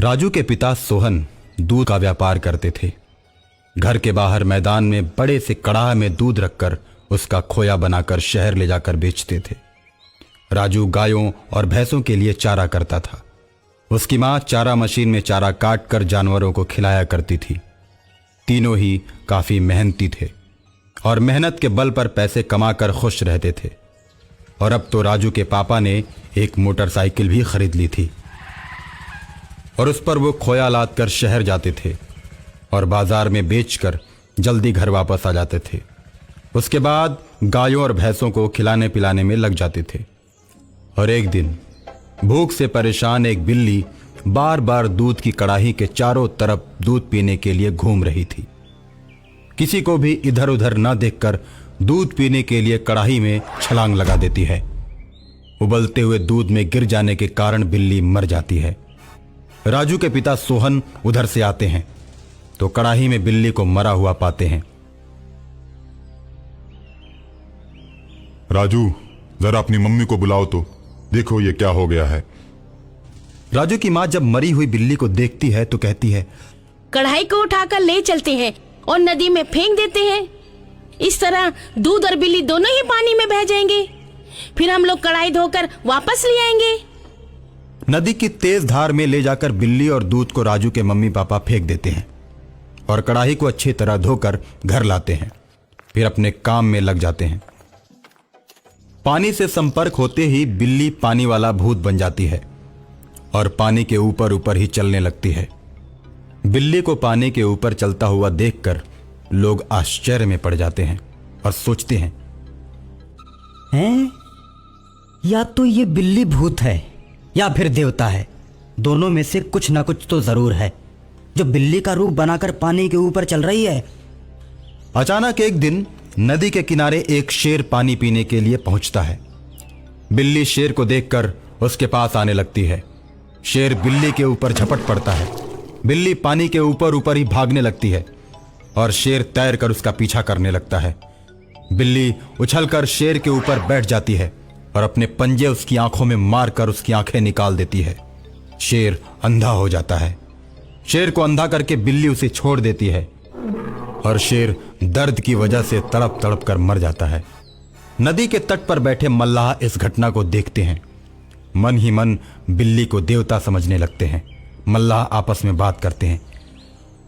राजू के पिता सोहन दूध का व्यापार करते थे। घर के बाहर मैदान में बड़े से कड़ाह में दूध रखकर उसका खोया बनाकर शहर ले जाकर बेचते थे। राजू गायों और भैंसों के लिए चारा करता था। उसकी मां चारा मशीन में चारा काट कर जानवरों को खिलाया करती थी। तीनों ही काफी मेहनती थे और मेहनत के बल पर पैसे कमाकर खुश रहते थे। और अब तो राजू के पापा ने एक मोटरसाइकिल भी खरीद ली थी और उस पर वो खोया लाद कर शहर जाते थे और बाजार में बेचकर जल्दी घर वापस आ जाते थे। उसके बाद गायों और भैंसों को खिलाने पिलाने में लग जाते थे। और एक दिन भूख से परेशान एक बिल्ली बार बार दूध की कड़ाही के चारों तरफ दूध पीने के लिए घूम रही थी। किसी को भी इधर उधर न देखकर दूध पीने के लिए कड़ाही में छलांग लगा देती है। उबलते हुए दूध में गिर जाने के कारण बिल्ली मर जाती है। राजू के पिता सोहन उधर से आते हैं तो कड़ाही में बिल्ली को मरा हुआ पाते हैं। राजू, जरा अपनी मम्मी को बुलाओ तो देखो ये क्या हो गया है। राजू की मां जब मरी हुई बिल्ली को देखती है तो कहती है, कढ़ाई को उठाकर ले चलते हैं और नदी में फेंक देते हैं। इस तरह दूध और बिल्ली दोनों ही पानी में बह जाएंगे। फिर हम लोग कढ़ाई धोकर वापस ले आएंगे। नदी की तेज धार में ले जाकर बिल्ली और दूध को राजू के मम्मी पापा फेंक देते हैं और कढ़ाई को अच्छी तरह धोकर घर लाते हैं। फिर अपने काम में लग जाते हैं। पानी से संपर्क होते ही बिल्ली पानी वाला भूत बन जाती है और पानी के ऊपर ऊपर ही चलने लगती है। बिल्ली को पानी के ऊपर चलता हुआ देखकर लोग आश्चर्य में पड़ जाते हैं और सोचते हैं, या तो ये बिल्ली भूत है या फिर देवता है। दोनों में से कुछ ना कुछ तो जरूर है जो बिल्ली का रूप बनाकर पानी के ऊपर चल रही है। अचानक एक दिन नदी के किनारे एक शेर पानी पीने के लिए पहुंचता है। बिल्ली शेर को देखकर उसके पास आने लगती है। शेर बिल्ली के ऊपर झपट पड़ता है। बिल्ली पानी के ऊपर ऊपर ही भागने लगती है और शेर तैरकर उसका पीछा करने लगता है। बिल्ली उछलकर शेर के ऊपर बैठ जाती है और अपने पंजे उसकी आंखों में मारकर उसकी आंखें निकाल देती है। शेर अंधा हो जाता है। शेर को अंधा करके बिल्ली उसे छोड़ देती है और शेर दर्द की वजह से तड़प तड़प कर मर जाता है। नदी के तट पर बैठे मल्लाह इस घटना को देखते हैं। मन ही मन बिल्ली को देवता समझने लगते हैं। मल्लाह आपस में बात करते हैं,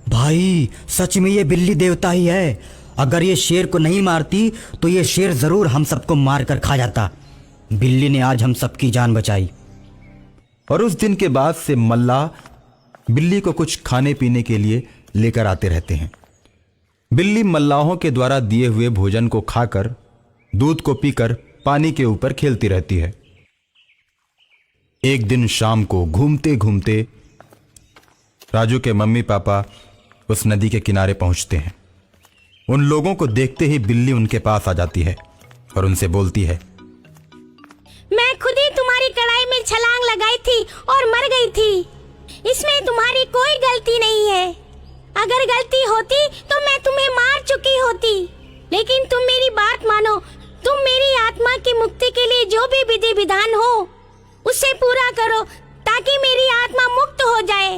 भाई सच में ये बिल्ली देवता ही है। अगर ये शेर को नहीं मारती तो ये शेर जरूर हम सबको मार कर खा जाता। बिल्ली ने आज हम सबकी जान बचाई। और उस दिन के बाद से मल्लाह बिल्ली को कुछ खाने पीने के लिए लेकर आते रहते हैं। बिल्ली मल्लाहों के द्वारा दिए हुए भोजन को खाकर दूध को पीकर पानी के ऊपर खेलती रहती है। एक दिन शाम को घूमते घूमते राजू के मम्मी पापा उस नदी के किनारे पहुंचते हैं। उन लोगों को देखते ही बिल्ली उनके पास आ जाती है और उनसे बोलती है, मैं खुद ही तुम्हारी कढ़ाई में छलांग लगाई थी और मर गई थी। इसमें तुम्हारी कोई गलती नहीं है। अगर गलती होती तो मैं तुम्हें मार चुकी होती। लेकिन तुम मेरी बात मानो। तुम मेरी आत्मा की मुक्ति के लिए जो भी विधि विधान हो उसे पूरा करो ताकि मेरी आत्मा मुक्त हो जाए।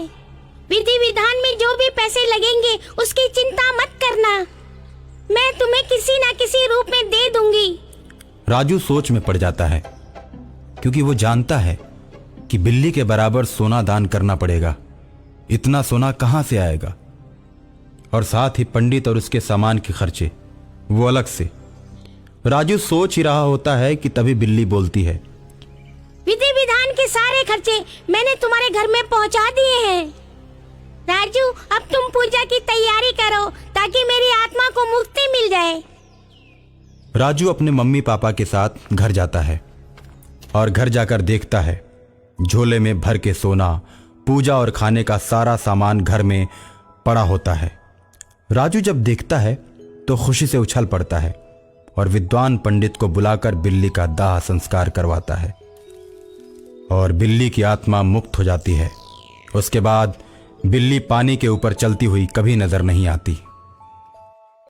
विधि विधान में जो भी पैसे लगेंगे उसकी चिंता मत करना। मैं तुम्हें किसी न किसी रूप में दे दूंगी। राजू सोच में पड़ जाता है क्योंकि वो जानता है कि बिल्ली के बराबर सोना दान करना पड़ेगा। इतना सोना कहां से आएगा? और साथ ही पंडित और उसके सामान के खर्चे वो अलग से। राजू सोच ही रहा होता है कि तभी बिल्ली बोलती है, विधि विधान के सारे खर्चे मैंने तुम्हारे घर में पहुंचा दिए हैं। राजू, अब तुम पूजा की तैयारी करो ताकि मेरी आत्मा को मुक्ति मिल जाए। राजू अपने मम्मी पापा के साथ घर जाता है और घर जाकर देखता है झोले में भर के सोना, पूजा और खाने का सारा सामान घर में पड़ा होता है। राजू जब देखता है तो खुशी से उछल पड़ता है और विद्वान पंडित को बुलाकर बिल्ली का दाह संस्कार करवाता है और बिल्ली की आत्मा मुक्त हो जाती है। उसके बाद बिल्ली पानी के ऊपर चलती हुई कभी नजर नहीं आती।